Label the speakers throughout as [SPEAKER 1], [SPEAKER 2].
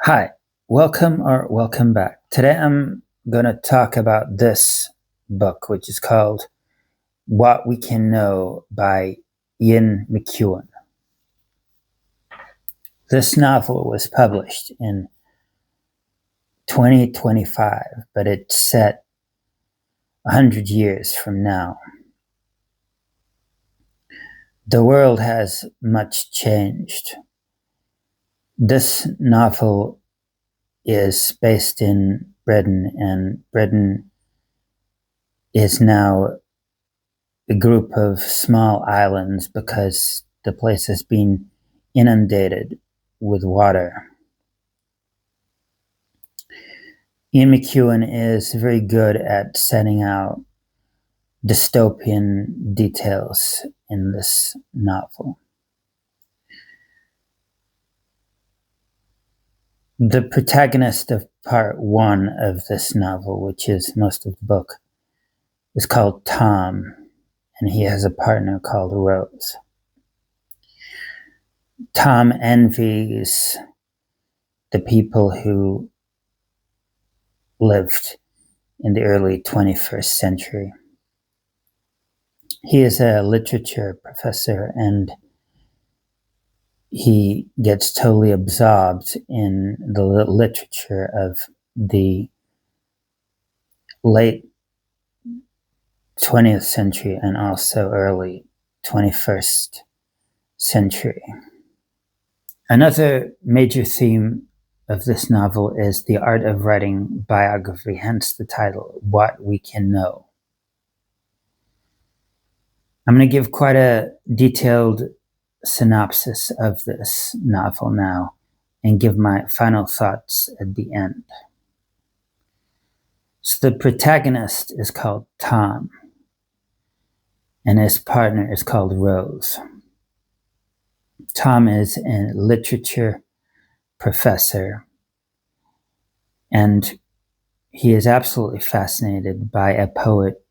[SPEAKER 1] Hi, welcome back. Today I'm going to talk about this book, which is called What We Can Know by Ian McEwan. This novel was published in 2025, but it's set 100 years from now. The world has much changed. This novel is based in Britain, and Britain is now a group of small islands because the place has been inundated with water. Ian McEwan is very good at setting out dystopian details in this novel. The protagonist of part one of this novel, which is most of the book, is called Tom, and he has a partner called Rose. Tom envies the people who lived in the early 21st century. He is a literature professor, and he gets totally absorbed in the literature of the late 20th century and also early 21st century. Another major theme of this novel is the art of writing biography, hence the title, What We Can Know. I'm going to give quite a detailed synopsis of this novel now and give my final thoughts at the end. So the protagonist is called Tom, and his partner is called Rose. Tom is a literature professor, and he is absolutely fascinated by a poet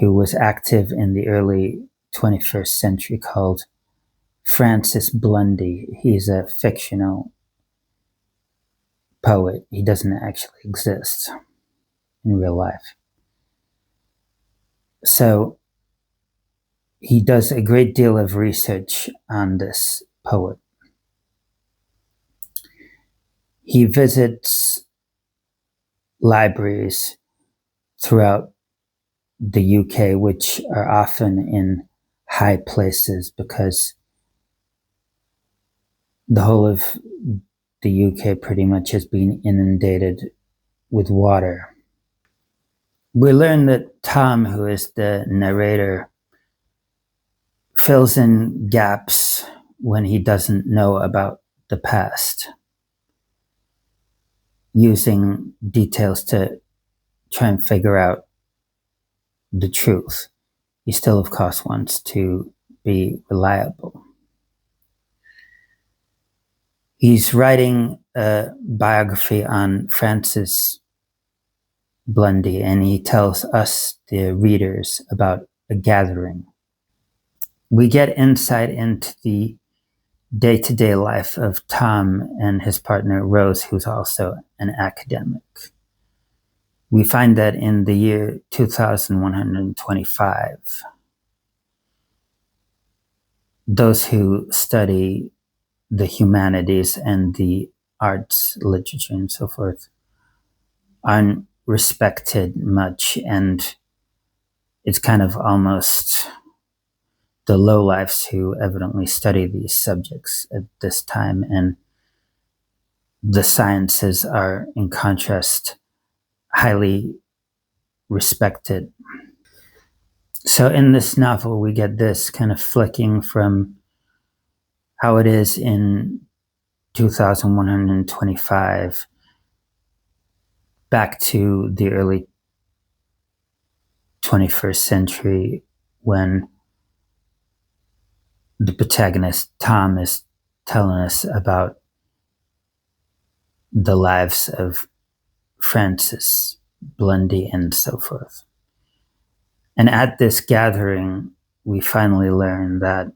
[SPEAKER 1] who was active in the early 21st century called Francis Blundy. He's a fictional poet. He doesn't actually exist in real life. So he does a great deal of research on this poet. He visits libraries throughout the UK, which are often in high places because the whole of the UK pretty much has been inundated with water. We learn that Tom, who is the narrator, fills in gaps when he doesn't know about the past, using details to try and figure out the truth. He still, of course, wants to be reliable. He's writing a biography on Francis Blundy, and he tells us, the readers, about a gathering. We get insight into the day-to-day life of Tom and his partner Rose, who's also an academic. We find that in the year 2125, those who study the humanities and the arts, literature, and so forth aren't respected much, and it's kind of almost the lowlifes who evidently study these subjects at this time, and the sciences are, in contrast, highly respected. So in this novel, we get this kind of flicking from how it is in 2125 back to the early 21st century, when the protagonist, Tom, is telling us about the lives of Francis Blundy and so forth. And at this gathering, we finally learn that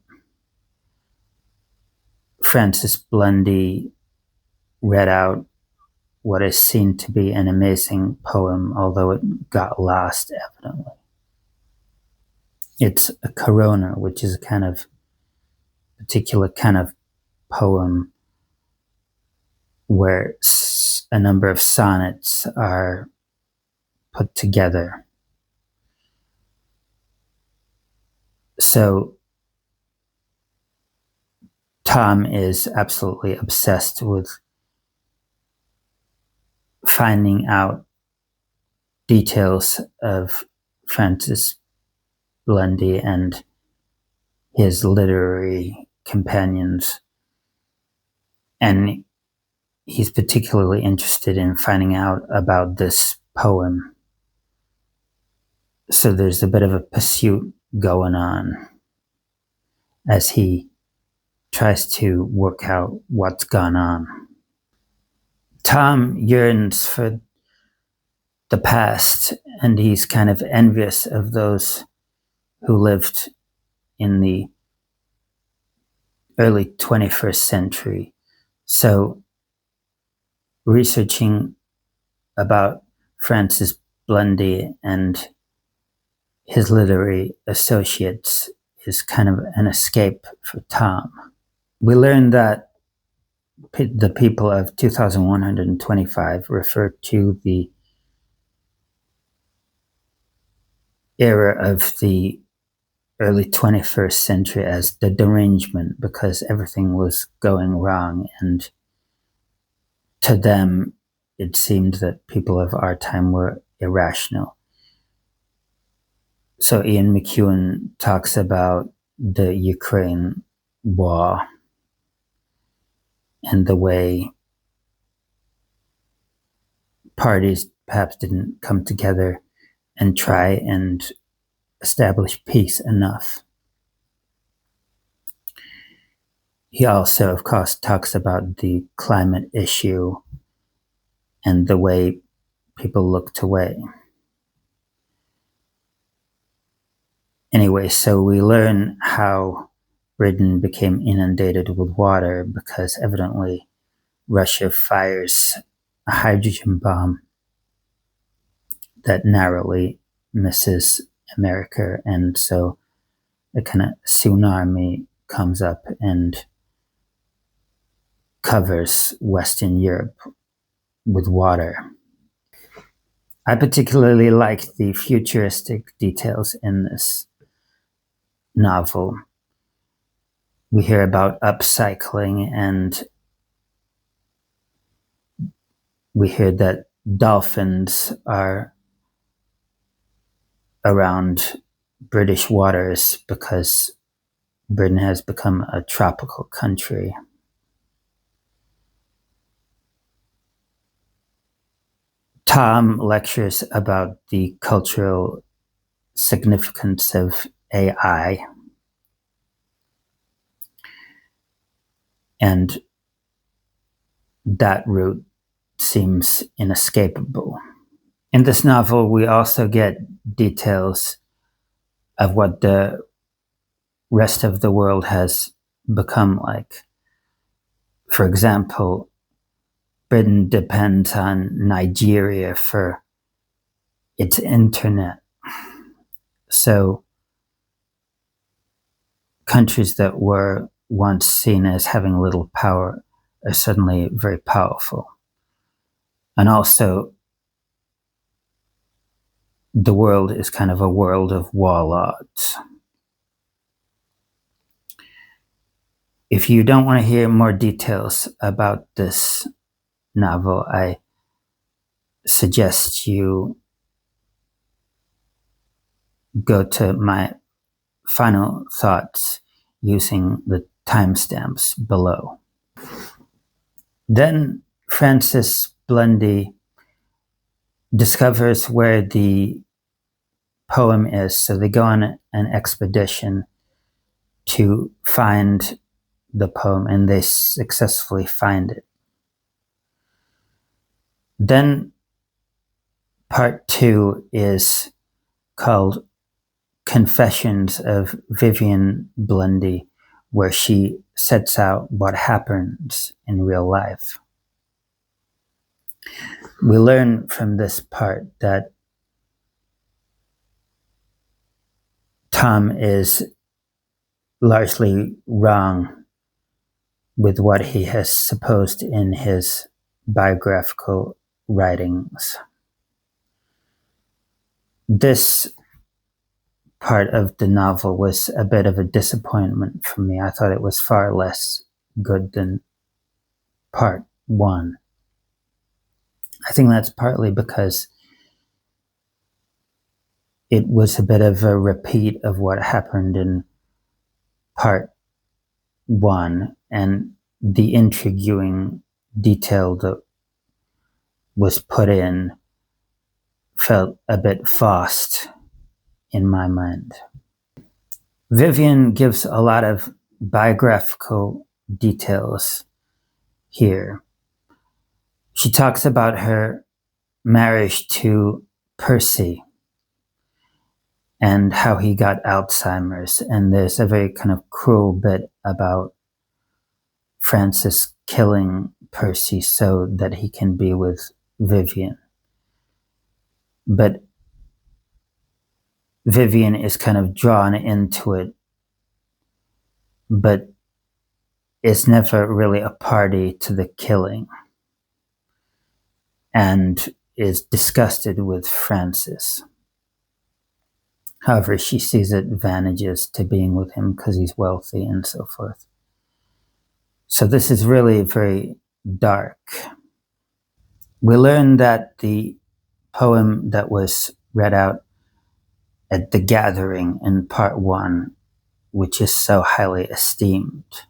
[SPEAKER 1] Francis Blundy read out what is seen to be an amazing poem, although it got lost evidently. It's a corona, which is a kind of particular kind of poem where a number of sonnets are put together. So Tom is absolutely obsessed with finding out details of Francis Lundy and his literary companions. And he's particularly interested in finding out about this poem. So there's a bit of a pursuit going on as he tries to work out what's gone on. Tom yearns for the past, and he's kind of envious of those who lived in the early 21st century. So researching about Francis Lundy and his literary associates is kind of an escape for Tom. We learned that the people of 2125 refer to the era of the early 21st century as the derangement, because everything was going wrong, and to them it seemed that people of our time were irrational. So Ian McEwan talks about the Ukraine war and the way parties perhaps didn't come together and try and establish peace enough. He also, of course, talks about the climate issue and the way people looked away. Anyway, so we learn how Britain became inundated with water because evidently Russia fires a hydrogen bomb that narrowly misses America, and so a kind of tsunami comes up and covers Western Europe with water. I particularly like the futuristic details in this novel. We hear about upcycling, and we hear that dolphins are around British waters because Britain has become a tropical country. Tom lectures about the cultural significance of AI, and that route seems inescapable. In this novel, we also get details of what the rest of the world has become like. For example, Britain depends on Nigeria for its internet. So countries that were once seen as having little power are suddenly very powerful. And also, the world is kind of a world of warlords. If you don't want to hear more details about this novel, I suggest you go to my final thoughts using the timestamps below. Then Francis Lundy discovers where the poem is, so they go on an expedition to find the poem, and they successfully find it. Then part 2 is called Confessions of Vivian Lundy, where she sets out what happens in real life. We learn from this part that Tom is largely wrong with what he has supposed in his biographical writings. This part of the novel was a bit of a disappointment for me. I thought it was far less good than part one. I think that's partly because it was a bit of a repeat of what happened in part one, and the intriguing detail that was put in felt a bit forced in my mind. Vivian gives a lot of biographical details here. She talks about her marriage to Percy and how he got Alzheimer's, and there's a very kind of cruel bit about Francis killing Percy so that he can be with Vivian. But Vivian is kind of drawn into it, but is never really a party to the killing, and is disgusted with Francis. However, she sees advantages to being with him because he's wealthy and so forth. So this is really very dark. We learn that the poem that was read out at the gathering in part one, which is so highly esteemed,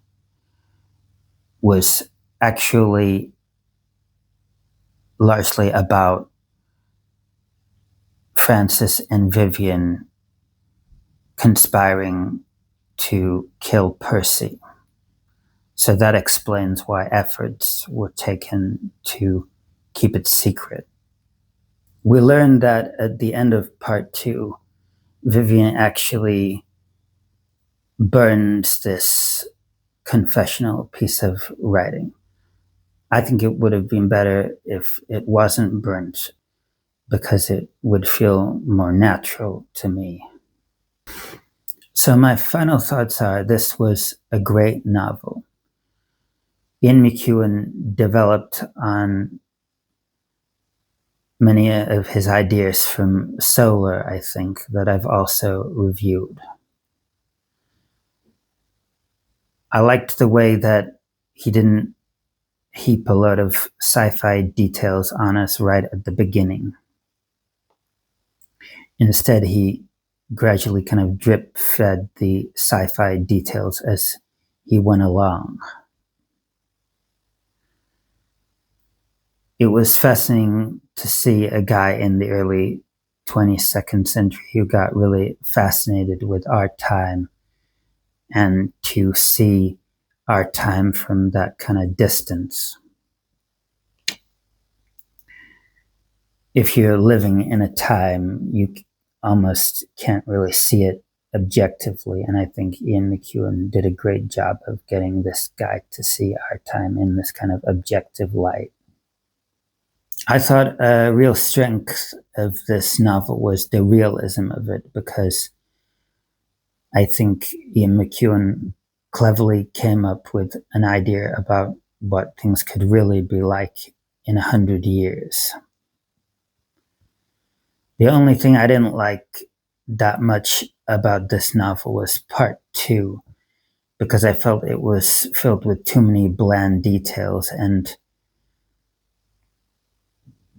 [SPEAKER 1] was actually largely about Francis and Vivian conspiring to kill Percy. So that explains why efforts were taken to keep it secret. We learned that at the end of part two, Vivian actually burns this confessional piece of writing. I think it would have been better if it wasn't burnt, because it would feel more natural to me. So my final thoughts are, this was a great novel. Ian McEwan developed on many of his ideas from Solar, I think, that I've also reviewed. I liked the way that he didn't heap a lot of sci-fi details on us right at the beginning. Instead, he gradually kind of drip-fed the sci-fi details as he went along. It was fascinating to see a guy in the early 22nd century who got really fascinated with our time, and to see our time from that kind of distance. If you're living in a time, you almost can't really see it objectively, and I think Ian McEwan did a great job of getting this guy to see our time in this kind of objective light. I thought a real strength of this novel was the realism of it, because I think Ian McEwan cleverly came up with an idea about what things could really be like in 100 years. The only thing I didn't like that much about this novel was part two, because I felt it was filled with too many bland details and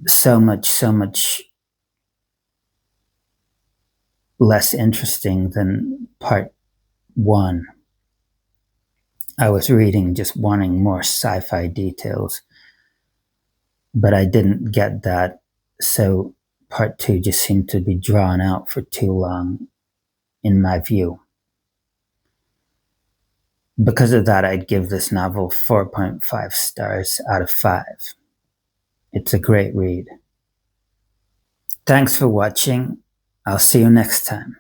[SPEAKER 1] so much less interesting than part one. I was reading just wanting more sci-fi details, but I didn't get that, so part two just seemed to be drawn out for too long, in my view. Because of that, I'd give this novel 4.5 stars out of 5. It's a great read. Thanks for watching. I'll see you next time.